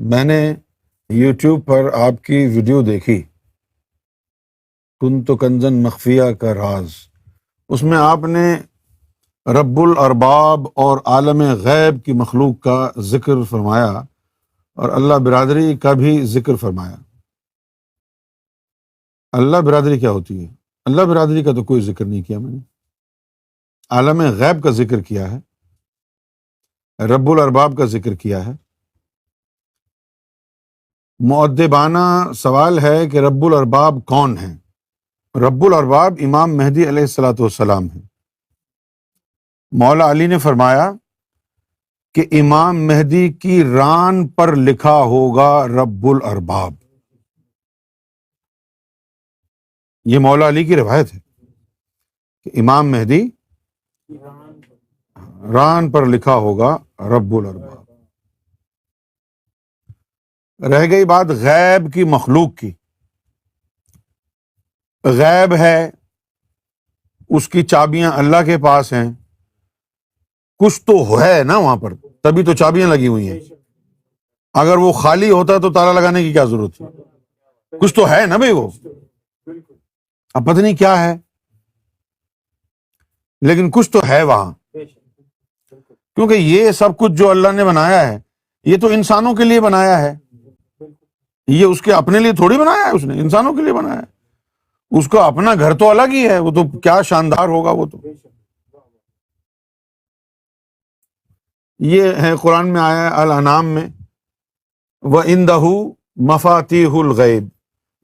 میں نے یوٹیوب پر آپ کی ویڈیو دیکھی، کنت کنزن مخفیہ کا راز۔ اس میں آپ نے رب الارباب اور عالم غیب کی مخلوق کا ذکر فرمایا اور اللہ برادری کا بھی ذکر فرمایا۔ اللہ برادری کیا ہوتی ہے؟ اللہ برادری کا تو کوئی ذکر نہیں کیا میں نے۔ عالم غیب کا ذکر کیا ہے، رب الارباب کا ذکر کیا ہے۔ مؤدبانہ سوال ہے کہ رب الارباب کون ہیں؟ رب الارباب امام مہدی علیہ الصلوۃ والسلام ہیں۔ مولا علی نے فرمایا کہ امام مہدی کی ران پر لکھا ہوگا رب الارباب۔ یہ مولا علی کی روایت ہے کہ امام مہدی ران پر لکھا ہوگا رب الارباب۔ رہ گئی بات غیب کی مخلوق کی۔ غیب ہے، اس کی چابیاں اللہ کے پاس ہیں۔ کچھ تو ہے نا وہاں پر، تبھی تو چابیاں لگی ہوئی ہیں۔ اگر وہ خالی ہوتا تو تالا لگانے کی کیا ضرورت تھی؟ کچھ تو ہے نا بھائی، وہ اب پتہ نہیں کیا ہے، لیکن کچھ تو ہے وہاں۔ کیونکہ یہ سب کچھ جو اللہ نے بنایا ہے، یہ تو انسانوں کے لیے بنایا ہے۔ یہ اس کے اپنے لیے تھوڑی بنایا ہے، اس نے انسانوں کے لیے بنایا ہے۔ اس کا اپنا گھر تو الگ ہی ہے، وہ تو کیا شاندار ہوگا وہ تو۔ یہ ہے قرآن میں آیا ہے الانعام میں، وَعِندَهُ مَفَاتِيحُ الْغَيْبِ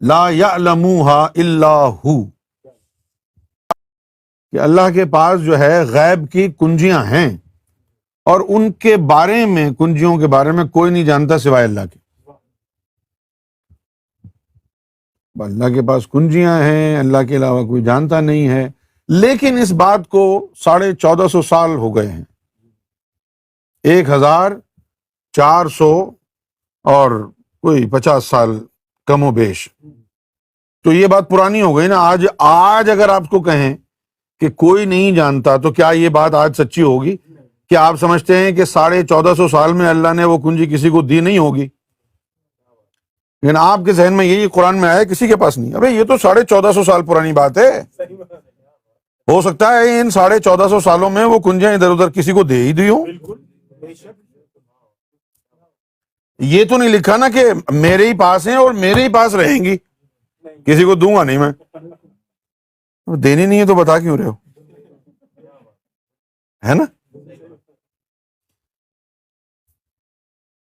لَا يَعْلَمُوهَا إِلَّا هُوَ، کہ اللہ کے پاس جو ہے غیب کی کنجیاں ہیں، اور ان کے بارے میں، کنجیوں کے بارے میں کوئی نہیں جانتا سوائے اللہ کے۔ اللہ کے پاس کنجیاں ہیں، اللہ کے علاوہ کوئی جانتا نہیں ہے۔ لیکن اس بات کو 1450 سال ہو گئے ہیں، 1400 اور کوئی 50 سال کم و بیش، تو یہ بات پرانی ہو گئی نا۔ آج اگر آپ کو کہیں کہ کوئی نہیں جانتا، تو کیا یہ بات آج سچی ہوگی؟ کیا آپ سمجھتے ہیں کہ 1450 سال میں اللہ نے وہ کنجی کسی کو دی نہیں ہوگی؟ لیکن آپ کے ذہن میں یہی قرآن میں آیا کسی کے پاس نہیں۔ ابے یہ تو 1450 سال پرانی بات ہے۔ ہو سکتا ہے ان 1450 سالوں میں وہ کنجیاں ادھر ادھر کسی کو دے ہی دی ہوں۔ یہ تو نہیں لکھا نا کہ میرے ہی پاس ہیں اور میرے ہی پاس رہیں گی، کسی کو دوں گا نہیں میں۔ دینی نہیں ہے تو بتا کیوں رہے ہو، ہے نا؟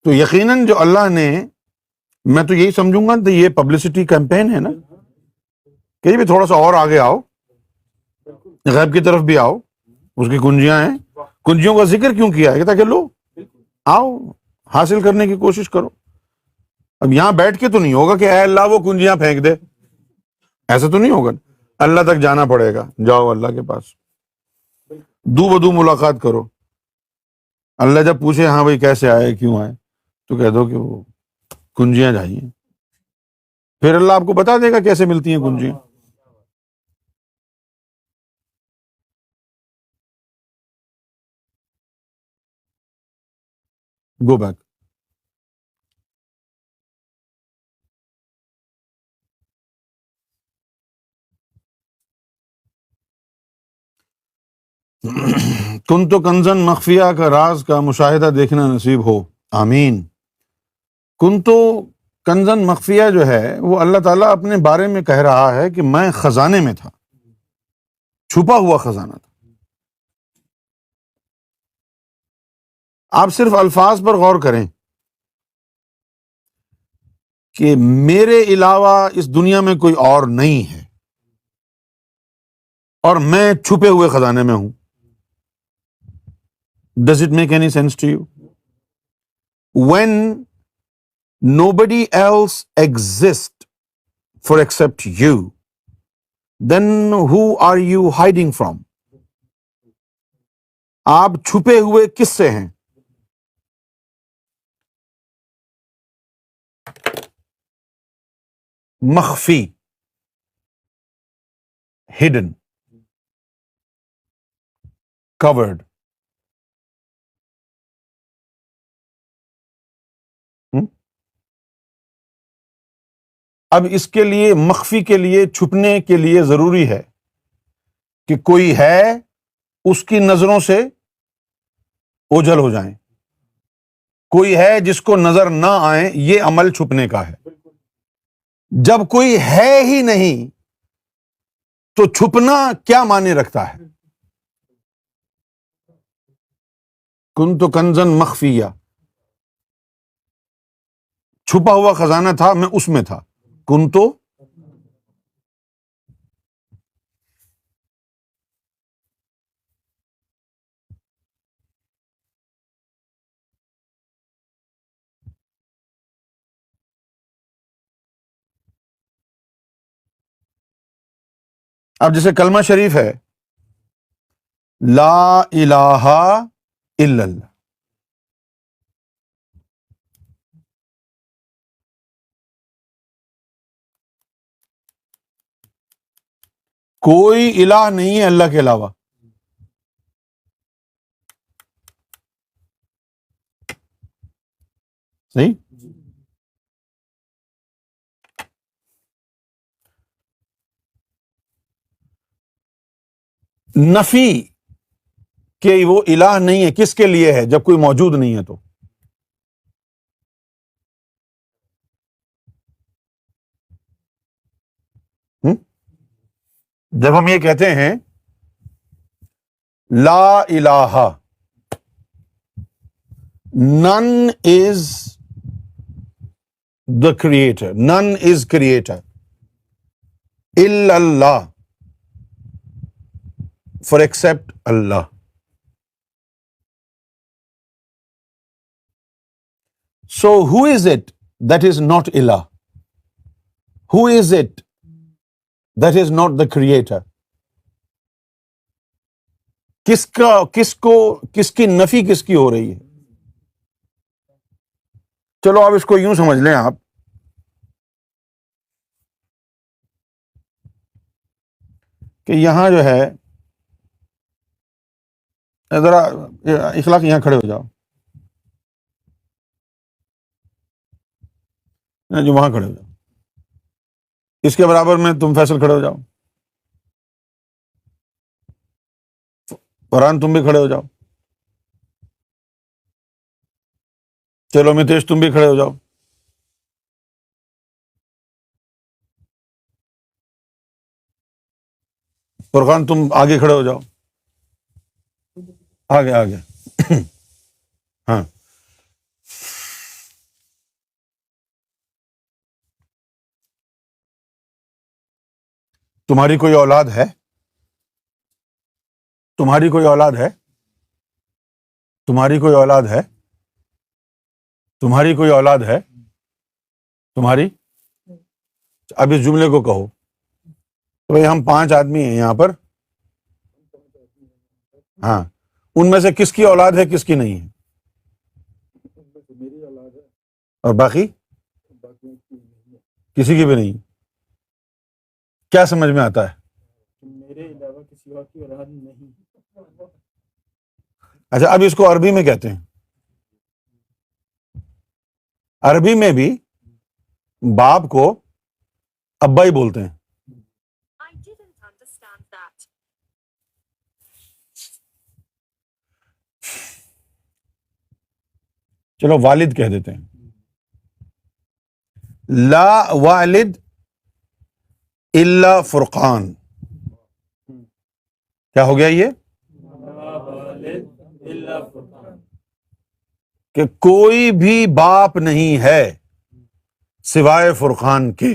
تو یقیناً جو اللہ نے، میں تو یہی سمجھوں گا تو یہ پبلسٹی کیمپین ہے نا، کہ بھی تھوڑا سا اور آگے آؤ، غیب کی طرف بھی آؤ۔ اس کی کنجیاں ہیں، کنجیوں کا ذکر کیوں کیا ہے؟ تاکہ لو آؤ، حاصل کرنے کی کوشش کرو۔ اب یہاں بیٹھ کے تو نہیں ہوگا کہ اے اللہ وہ کنجیاں پھینک دے، ایسا تو نہیں ہوگا۔ اللہ تک جانا پڑے گا، جاؤ اللہ کے پاس، دو بدو ملاقات کرو۔ اللہ جب پوچھے ہاں بھائی کیسے آئے، کیوں آئے، تو کہہ دو کہ وہ کنجیاں چاہیے، پھر اللہ آپ کو بتا دے گا کیسے ملتی ہیں کنجیاں۔ Go back. کنت کنزن مخفیہ کا راز کا مشاہدہ دیکھنا نصیب ہو، آمین۔ کنت کنزن مخفیہ جو ہے وہ اللہ تعالیٰ اپنے بارے میں کہہ رہا ہے کہ میں خزانے میں تھا، چھپا ہوا خزانہ تھا۔ آپ صرف الفاظ پر غور کریں کہ میرے علاوہ اس دنیا میں کوئی اور نہیں ہے، اور میں چھپے ہوئے خزانے میں ہوں۔ Does it make any sense to you? When nobody else exists for except you, then who are you hiding from? آپ چھپے ہوئے کس سے ہیں؟ مخفی، hidden، covered۔ اب اس کے لیے مخفی کے لیے چھپنے کے لیے ضروری ہے کہ کوئی ہے اس کی نظروں سے اوجھل ہو جائیں، کوئی ہے جس کو نظر نہ آئے، یہ عمل چھپنے کا ہے۔ جب کوئی ہے ہی نہیں تو چھپنا کیا معنی رکھتا ہے؟ کنت کنزن مخفیہ، چھپا ہوا خزانہ تھا، میں اس میں تھا، کنت۔ اب جیسے کلمہ شریف ہے، لا الہ الا اللہ، کوئی الہ نہیں ہے اللہ کے علاوہ۔ صحیح؟ نفی کہ وہ الہ نہیں ہے کس کے لیے ہے؟ جب کوئی موجود نہیں ہے تو۔ ہم؟ جب ہم یہ کہتے ہیں لا الہ، none is the creator, none is creator الا اللہ، for except Allah. So who is it that is not ilah? Who is it that is not the creator? کس کی نفی کس کی ہو رہی ہے؟ چلو اب اس کو یوں سمجھ لیں آپ کہ یہاں جو ہے، ذرا اخلاق یہاں کھڑے ہو جاؤ، جو وہاں کھڑے ہو جاؤ، اس کے برابر میں تم فیصل کھڑے ہو جاؤ، فرحان تم بھی کھڑے ہو جاؤ، چلو متیش تم بھی کھڑے ہو جاؤ، فرقان تم آگے کھڑے ہو جاؤ، آگے آگے ہاں۔ تمہاری کوئی اولاد ہے؟ تمہاری کوئی اولاد ہے؟ تمہاری کوئی اولاد ہے؟ تمہاری کوئی اولاد ہے؟ تمہاری؟ اب اس جملے کو کہو تو بھائی ہم 5 آدمی ہیں یہاں پر، ہاں، ان میں سے کس کی اولاد ہے کس کی نہیں ہے؟ اور باقی کسی کی بھی نہیں؟ کیا سمجھ میں آتا ہے؟ میرے علاوہ کسی اور کی اولاد نہیں۔ اچھا اب اس کو عربی میں کہتے ہیں، عربی میں بھی باپ کو ابا ہی بولتے ہیں۔ چلو والد کہہ دیتے ہیں، لا والد الا فرقان۔ کیا ہو گیا یہ؟ کہ کوئی بھی باپ نہیں ہے سوائے فرقان کے۔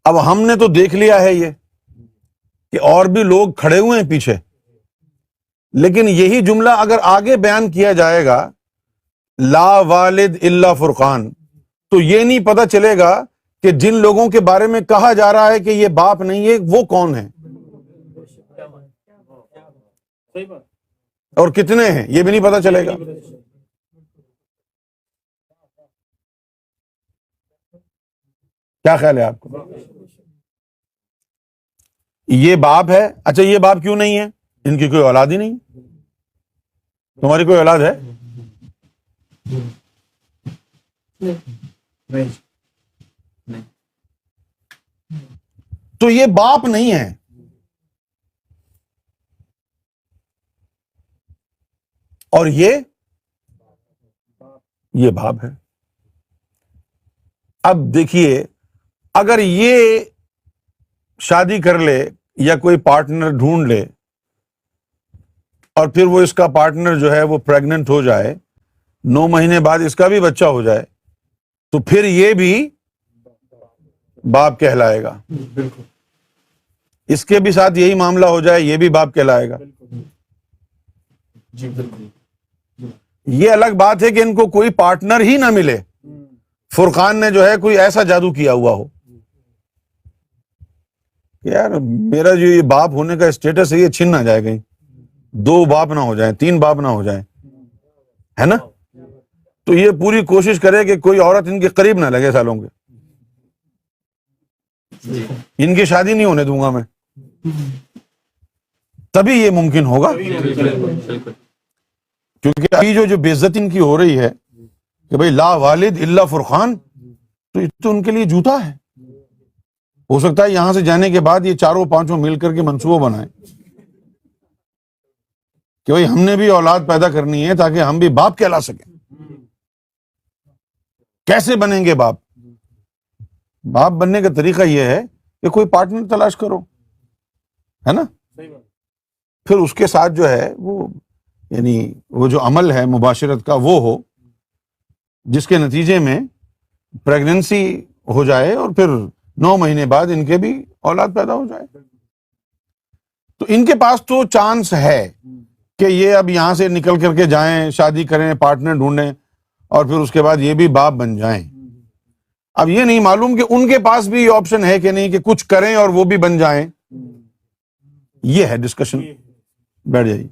اب ہم نے تو دیکھ لیا ہے یہ کہ اور بھی لوگ کھڑے ہوئے ہیں پیچھے، لیکن یہی جملہ اگر آگے بیان کیا جائے گا لا والد الا فرقان، تو یہ نہیں پتہ چلے گا کہ جن لوگوں کے بارے میں کہا جا رہا ہے کہ یہ باپ نہیں ہے وہ کون ہیں اور کتنے ہیں، یہ بھی نہیں پتہ چلے گا۔ کیا خیال ہے آپ کو؟ یہ باپ ہے، اچھا یہ باپ کیوں نہیں ہے؟ ان کی کوئی اولاد ہی نہیں۔ تمہاری کوئی اولاد ہے؟ نہیں نہیں تو یہ باپ نہیں ہے. اور یہ باپ ہے. اب دیکھیے، اگر یہ شادی کر لے یا کوئی پارٹنر ڈھونڈ لے اور پھر وہ اس کا پارٹنر جو ہے وہ پریگننٹ ہو جائے، 9 مہینے بعد اس کا بھی بچہ ہو جائے، تو پھر یہ بھی باپ کہلائے گا. بالکل اس کے بھی ساتھ یہی معاملہ ہو جائے، یہ بھی باپ کہلائے گا. جی بالکل. یہ الگ بات ہے کہ ان کو کوئی پارٹنر ہی نہ ملے، فرقان نے جو ہے کوئی ایسا جادو کیا ہوا ہو کہ یار میرا جو یہ باپ ہونے کا اسٹیٹس ہے یہ چھن نہ جائے کہیں، 2 باپ نہ ہو جائیں، 3 باپ نہ ہو جائیں، ہے نا. تو یہ پوری کوشش کرے کہ کوئی عورت ان کے قریب نہ لگے سالوں کے. ان کی شادی نہیں ہونے دوں گا میں، تبھی یہ ممکن ہوگا. کیونکہ ابھی جو بے عزتی ان کی ہو رہی ہے کہ بھئی لا والد الا فرقان، تو یہ تو ان کے لیے جوتا ہے. ہو سکتا ہے یہاں سے جانے کے بعد یہ 4-5 مل کر کے منصوبہ بنائیں کہ بھئی ہم نے بھی اولاد پیدا کرنی ہے تاکہ ہم بھی باپ کہلا سکیں. کیسے بنیں گے باپ؟ باپ بننے کا طریقہ یہ ہے کہ کوئی پارٹنر تلاش کرو، ہے نا. پھر اس کے ساتھ جو ہے وہ یعنی وہ جو عمل ہے مباشرت کا وہ ہو، جس کے نتیجے میں پریگننسی ہو جائے اور پھر 9 مہینے بعد ان کے بھی اولاد پیدا ہو جائے. تو ان کے پاس تو چانس ہے کہ یہ اب یہاں سے نکل کر کے جائیں، شادی کریں، پارٹنر ڈھونڈیں اور پھر اس کے بعد یہ بھی باپ بن جائیں. اب یہ نہیں معلوم کہ ان کے پاس بھی یہ آپشن ہے کہ نہیں کہ کچھ کریں اور وہ بھی بن جائیں. یہ ہے ڈسکشن. بیٹھ جائیے.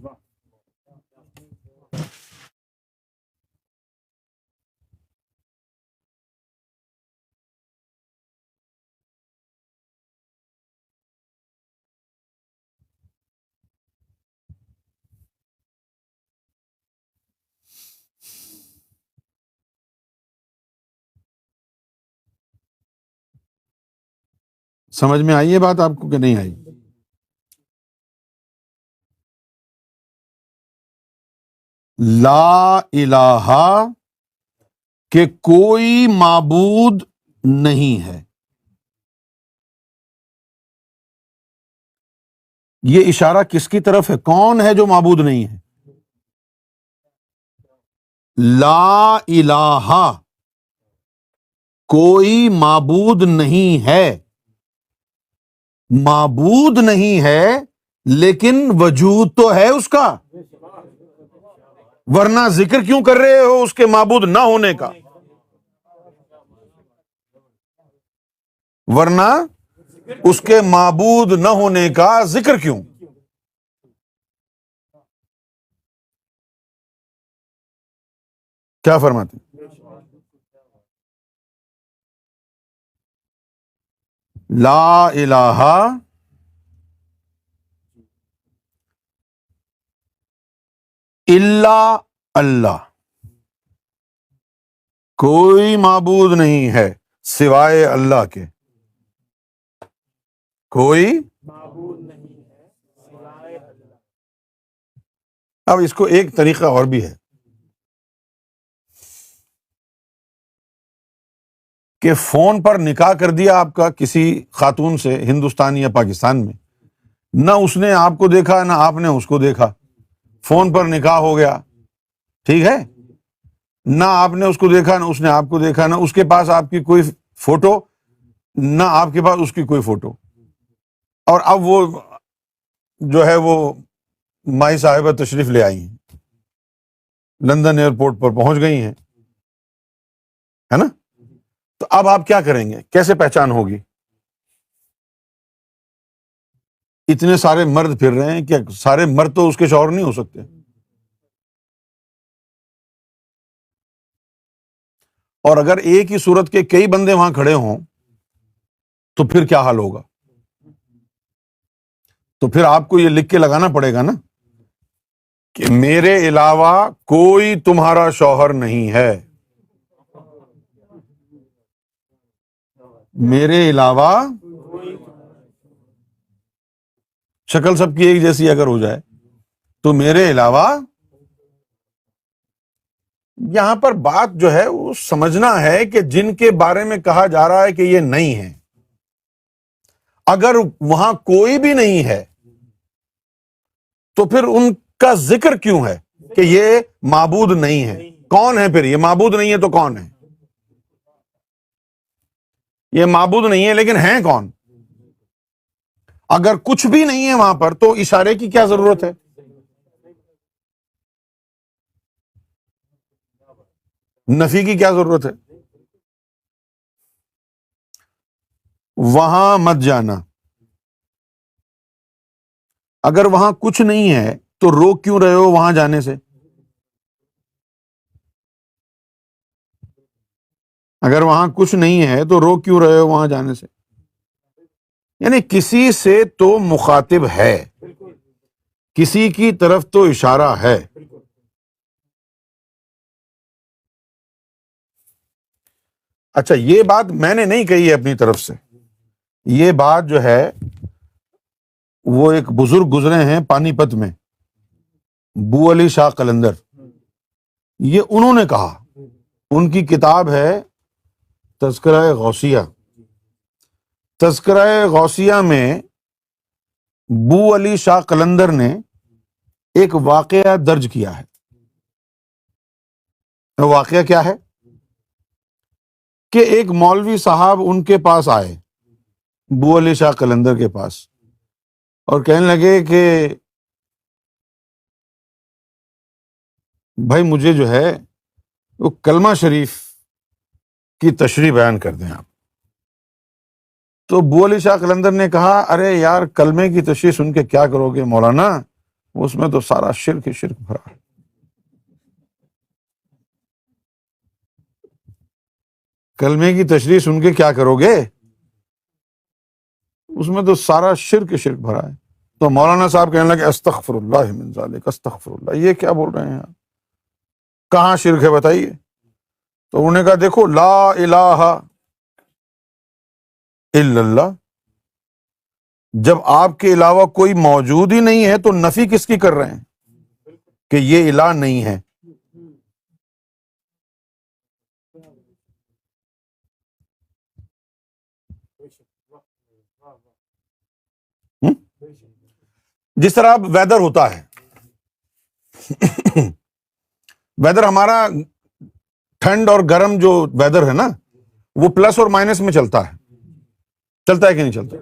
سمجھ میں آئی یہ بات آپ کو کہ نہیں آئی؟ لا الہ کہ کوئی معبود نہیں ہے. یہ اشارہ کس کی طرف ہے؟ کون ہے جو معبود نہیں ہے؟ لا الہ کوئی معبود نہیں ہے. معبود نہیں ہے لیکن وجود تو ہے اس کا، ورنہ ذکر کیوں کر رہے ہو اس کے معبود نہ ہونے کا؟ ورنہ اس کے معبود نہ ہونے کا ذکر کیوں؟ کیا فرماتے ہیں؟ لا الہ الا اللہ، کوئی معبود نہیں ہے سوائے اللہ کے. کوئی معبود نہیں ہے سوائے اللہ. اب اس کو ایک طریقہ اور بھی ہے کہ فون پر نکاح کر دیا آپ کا کسی خاتون سے ہندوستان یا پاکستان میں، نہ اس نے آپ کو دیکھا نہ آپ نے اس کو دیکھا، فون پر نکاح ہو گیا، ٹھیک ہے، نہ آپ نے اس کو دیکھا نہ اس نے آپ کو دیکھا، نہ اس کے پاس آپ کی کوئی فوٹو نہ آپ کے پاس اس کی کوئی فوٹو، اور اب وہ جو ہے وہ مائی صاحبہ تشریف لے آئی ہیں، لندن ایئرپورٹ پر پہنچ گئی ہیں، ہے نا. تو اب آپ کیا کریں گے؟ کیسے پہچان ہوگی؟ اتنے سارے مرد پھر رہے ہیں، کیا سارے مرد تو اس کے شوہر نہیں ہو سکتے؟ اور اگر ایک ہی صورت کے کئی بندے وہاں کھڑے ہوں تو پھر کیا حال ہوگا؟ تو پھر آپ کو یہ لکھ کے لگانا پڑے گا نا کہ میرے علاوہ کوئی تمہارا شوہر نہیں ہے. میرے علاوہ شکل سب کی ایک جیسی اگر ہو جائے تو میرے علاوہ، یہاں پر بات جو ہے وہ سمجھنا ہے کہ جن کے بارے میں کہا جا رہا ہے کہ یہ نہیں ہے، اگر وہاں کوئی بھی نہیں ہے تو پھر ان کا ذکر کیوں ہے کہ یہ معبود نہیں ہے؟ کون ہے پھر؟ یہ معبود نہیں ہے تو کون ہے؟ یہ معبود نہیں ہے لیکن ہیں کون؟ اگر کچھ بھی نہیں ہے وہاں پر تو اشارے کی کیا ضرورت ہے؟ نفی کی کیا ضرورت ہے؟ وہاں مت جانا، اگر وہاں کچھ نہیں ہے تو روک کیوں رہے ہو وہاں جانے سے؟ اگر وہاں کچھ نہیں ہے تو روک کیوں رہے ہو وہاں جانے سے؟ یعنی کسی سے تو مخاطب ہے، کسی کی طرف تو اشارہ ہے۔ اچھا، یہ بات میں نے نہیں کہی ہے اپنی طرف سے، یہ بات جو ہے وہ ایک بزرگ گزرے ہیں پانی پت میں، بو علی شاہ قلندر، یہ انہوں نے کہا، ان کی کتاب ہے تذکرہ غوثیہ۔ تذکرہ غوثیہ میں بو علی شاہ قلندر نے ایک واقعہ درج کیا ہے۔ واقعہ کیا ہے کہ ایک مولوی صاحب ان کے پاس آئے، بو علی شاہ قلندر کے پاس، اور کہنے لگے کہ بھائی مجھے جو ہے وہ کلمہ شریف کی تشریح بیان کر دیں آپ۔ تو بو علی شاہ قلندر نے کہا، ارے یار کلمے کی تشریح سن کے کیا کرو گے مولانا، اس میں تو سارا شرک ہی شرک بھرا ہے۔ کلمے کی تشریح سن کے کیا کرو گے، اس میں تو سارا شرک ہی شرک بھرا ہے۔ تو مولانا صاحب کہنے لگے استغفر اللہ من ذالک، استغفر اللہ، یہ کیا بول رہے ہیں آپ، کہاں شرک ہے بتائیے؟ تو انہوں نے کہا دیکھو، لا الہ الا اللہ، جب آپ کے علاوہ کوئی موجود ہی نہیں ہے تو نفی کس کی کر رہے ہیں کہ یہ الہ نہیں ہے؟ ہم؟ جس طرح اب ویدر ہوتا ہے، ویدر ہمارا ٹھنڈ اور گرم جو ویدر ہے نا، وہ پلس اور مائنس میں چلتا ہے کہ نہیں چلتا؟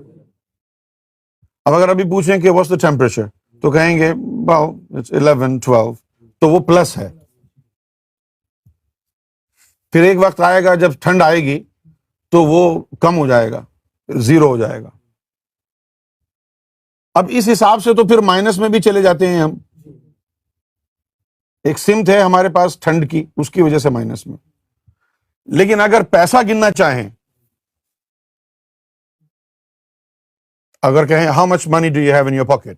اب اگر ابھی پوچھیں کہ واٹس دا ٹیمپریچر تو کہیں گے 11 12، تو وہ پلس ہے۔ پھر ایک وقت آئے گا جب ٹھنڈ آئے گی تو وہ کم ہو جائے گا، 0 ہو جائے گا۔ اب اس حساب سے تو پھر مائنس میں بھی چلے جاتے ہیں ہم، ایک سمت ہے ہمارے پاس ٹھنڈ کی، اس کی وجہ سے مائنس میں۔ لیکن اگر پیسہ گننا چاہیں، اگر کہیں how much money do you have in your pocket,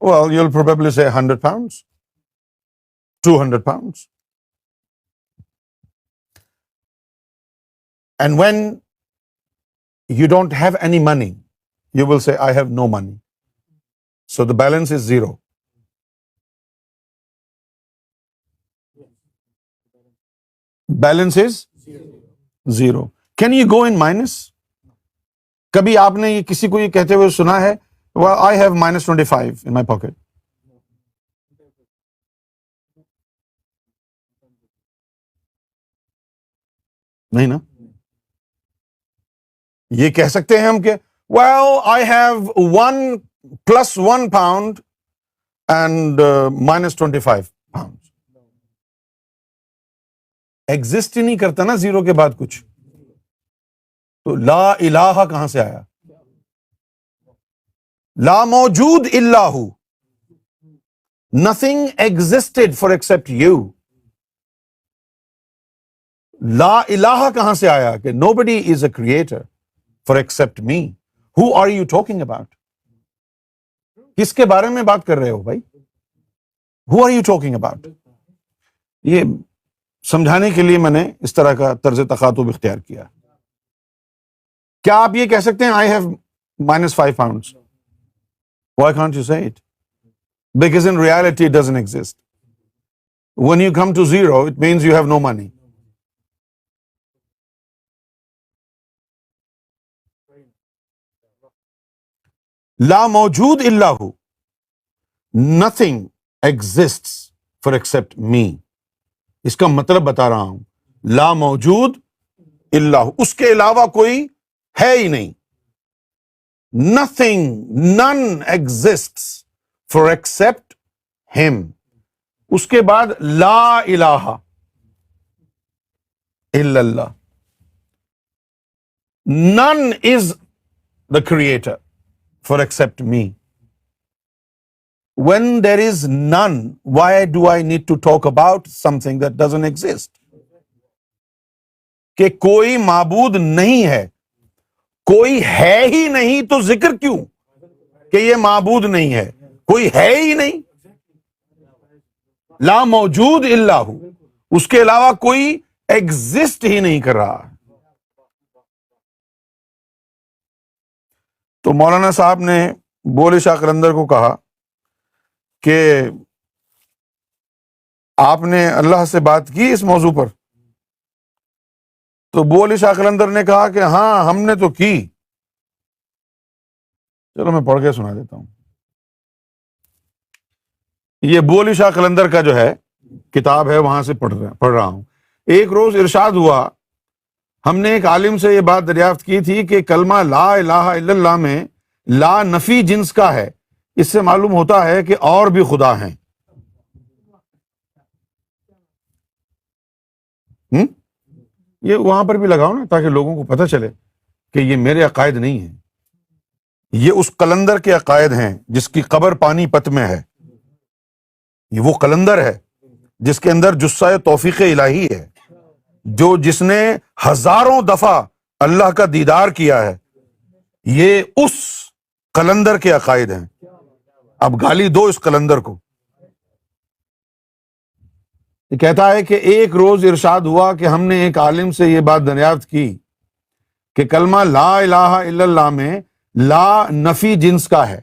well you'll probably say 100 pounds 200 pounds, and when you don't have any money you will say I have no money, so the balance is 0. Balance is 0. Can you go in minus? کبھی آپ نے یہ کسی کو یہ کہتے ہوئے سنا ہے well, I have -25 in my pocket؟ نہیں نا؟ یہ کہہ سکتے ہیں ہم کہ well, I have 1 + 1 pound and -25 pounds. Exist ہی نہیں کرتا نا 0 کے بعد کچھ، تو لا الہ کہاں سے آیا؟ لا موجود الا ہو، nothing existed for except you. لا الہ کہاں سے آیا کہ nobody is a creator for except me. Who are you talking about? کس کے بارے میں بات کر رہے ہو بھائی؟ Who are you talking about? یہ سمجھانے کے لیے میں نے اس طرح کا طرز تخاطب اختیار کیا۔ کیا آپ یہ کہہ سکتے ہیں I have -5 pounds? Why can't you say it? Because in reality it doesn't exist. When you come to zero, it means you have no money. لا موجود الا ہو. Nothing exists for except me. اس کا مطلب بتا رہا ہوں. لا موجود الا ہو، اس کے علاوہ کوئی ہے ہی نہیں. Nothing, none exists for except him. اس کے بعد لا الہ الا اللہ. None is the creator for except me. When there is none, why do I need to talk about something that doesn't exist? کہ کوئی معبود نہیں ہے، کوئی ہے ہی نہیں تو ذکر کیوں کہ یہ معبود نہیں ہے؟ کوئی ہے ہی نہیں. لا موجود الا ہو، اس کے علاوہ کوئی ایگزسٹ ہی نہیں کر رہا. تو مولانا صاحب نے بول شاہ قلندر کو کہا کہ آپ نے اللہ سے بات کی اس موضوع پر؟ تو بول شاہ قلندر نے کہا کہ ہاں ہم نے تو کی. چلو میں پڑھ کے سنا دیتا ہوں. یہ بول شاہ قلندر کا جو ہے کتاب ہے، وہاں سے پڑھ رہا ہوں. ایک روز ارشاد ہوا، ہم نے ایک عالم سے یہ بات دریافت کی تھی کہ کلمہ لا الہ الا اللہ میں لا نفی جنس کا ہے. اس سے معلوم ہوتا ہے کہ اور بھی خدا ہیں. یہ وہاں پر بھی لگاؤ نا تاکہ لوگوں کو پتہ چلے کہ یہ میرے عقائد نہیں ہیں، یہ اس قلندر کے عقائد ہیں جس کی قبر پانی پت میں ہے. یہ وہ قلندر ہے جس کے اندر جثہ توفیق الہی ہے، جس نے ہزاروں دفعہ اللہ کا دیدار کیا ہے. یہ اس قلندر کے عقائد ہیں. اب گالی دو اس قلندر کو. یہ کہتا ہے کہ ایک روز ارشاد ہوا کہ ہم نے ایک عالم سے یہ بات دریافت کی کہ کلمہ لا الہ الا اللہ میں لا نفی جنس کا ہے.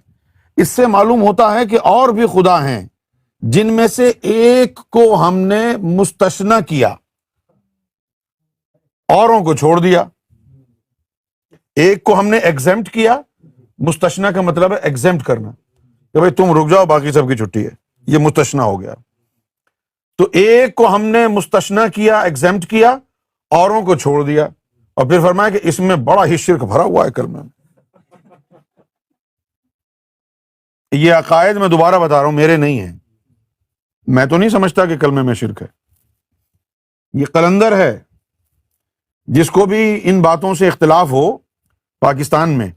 اس سے معلوم ہوتا ہے کہ اور بھی خدا ہیں جن میں سے ایک کو ہم نے مستثنی کیا، اوروں کو چھوڑ دیا. ایک کو ہم نے ایگزمپٹ کیا. مستثنی کا مطلب ہے ایگزمپٹ کرنا، کہ بھائی تم رک جاؤ، باقی سب کی چھٹی ہے. یہ مستثنی ہو گیا. تو ایک کو ہم نے مستثنی کیا، ایگزمپٹ کیا، اوروں کو چھوڑ دیا. اور پھر فرمایا کہ اس میں بڑا ہی شرک بھرا ہوا ہے کلمہ میں. یہ عقائد میں دوبارہ بتا رہا ہوں میرے نہیں ہیں. میں تو نہیں سمجھتا کہ کلمے میں شرک ہے. یہ قلندر ہے جس کو بھی ان باتوں سے اختلاف ہو پاکستان میں،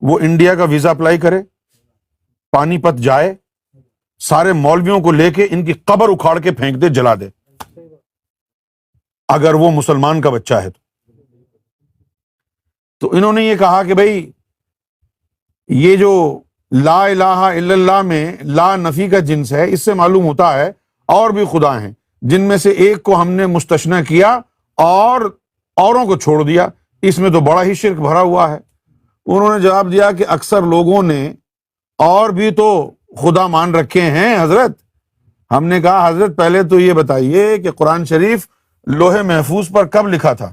وہ انڈیا کا ویزا اپلائی کرے، پانی پت جائے، سارے مولویوں کو لے کے ان کی قبر اکھاڑ کے پھینک دے، جلا دے، اگر وہ مسلمان کا بچہ ہے تو انہوں نے یہ کہا کہ بھئی یہ جو لا الہ الا اللہ میں لا نفی کا جنس ہے، اس سے معلوم ہوتا ہے اور بھی خدا ہیں جن میں سے ایک کو ہم نے مستثنی کیا اور اوروں کو چھوڑ دیا. اس میں تو بڑا ہی شرک بھرا ہوا ہے. انہوں نے جواب دیا کہ اکثر لوگوں نے اور بھی تو خدا مان رکھے ہیں حضرت. ہم نے کہا حضرت پہلے تو یہ بتائیے کہ قرآن شریف لوح محفوظ پر کب لکھا تھا؟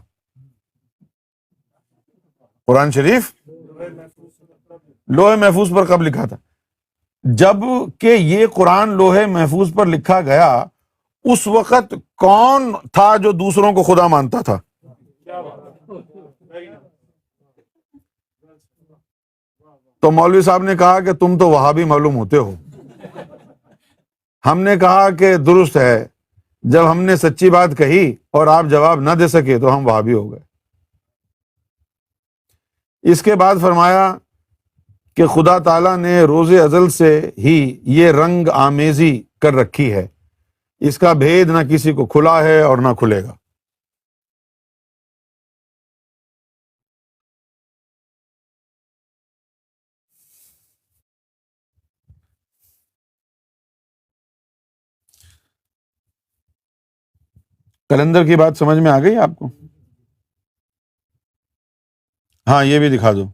قرآن شریف لوح محفوظ پر کب لکھا تھا؟ جب کہ یہ قرآن لوح محفوظ پر لکھا گیا اس وقت کون تھا جو دوسروں کو خدا مانتا تھا؟ تو مولوی صاحب نے کہا کہ تم تو وہابی معلوم ہوتے ہو. ہم نے کہا کہ درست ہے، جب ہم نے سچی بات کہی اور آپ جواب نہ دے سکے تو ہم وہابی ہو گئے. اس کے بعد فرمایا کہ خدا تعالیٰ نے روز ازل سے ہی یہ رنگ آمیزی کر رکھی ہے، اس کا بھید نہ کسی کو کھلا ہے اور نہ کھلے گا. قلندر کی بات سمجھ میں آ گئی آپ کو؟ ہاں یہ بھی دکھا دو،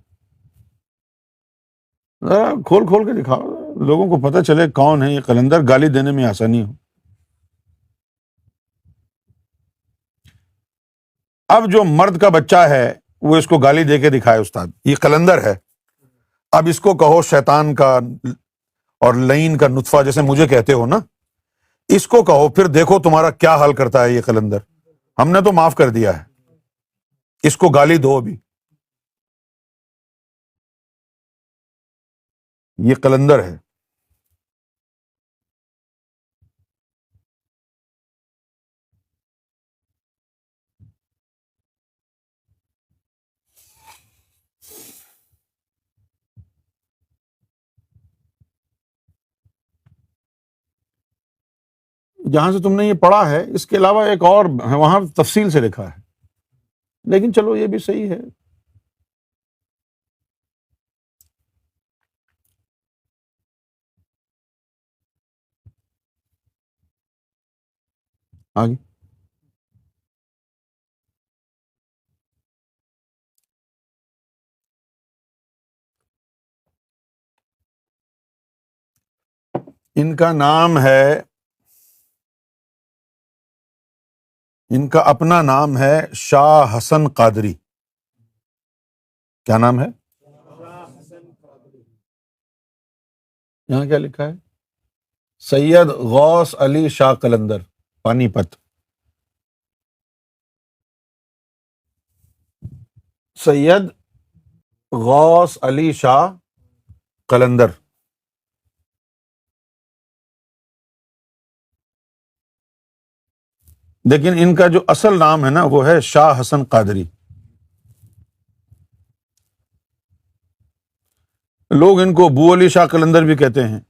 ذرا کھول کھول کے دکھاؤ، لوگوں کو پتہ چلے کون ہے یہ قلندر، گالی دینے میں آسانی ہو۔ اب جو مرد کا بچہ ہے وہ اس کو گالی دے کے دکھائے استاد، یہ قلندر ہے، اب اس کو کہو شیطان کا اور لعین کا نطفہ جیسے مجھے کہتے ہو نا، اس کو کہو، پھر دیکھو تمہارا کیا حال کرتا ہے یہ قلندر۔ ہم نے تو معاف کر دیا ہے، اس کو گالی دو ابھی، یہ قلندر ہے۔ جہاں سے تم نے یہ پڑھا ہے اس کے علاوہ ایک اور ہے، وہاں تفصیل سے لکھا ہے، لیکن چلو یہ بھی صحیح ہے۔ آگے ان کا نام ہے، ان کا اپنا نام ہے شاہ حسن قادری۔ کیا نام ہے؟ یہاں کیا لکھا ہے؟ سید غوث علی شاہ قلندر، پانی پت۔ سید غوث علی شاہ قلندر۔ لیکن ان کا جو اصل نام ہے نا وہ ہے شاہ حسن قادری۔ لوگ ان کو ابو علی شاہ قلندر بھی کہتے ہیں۔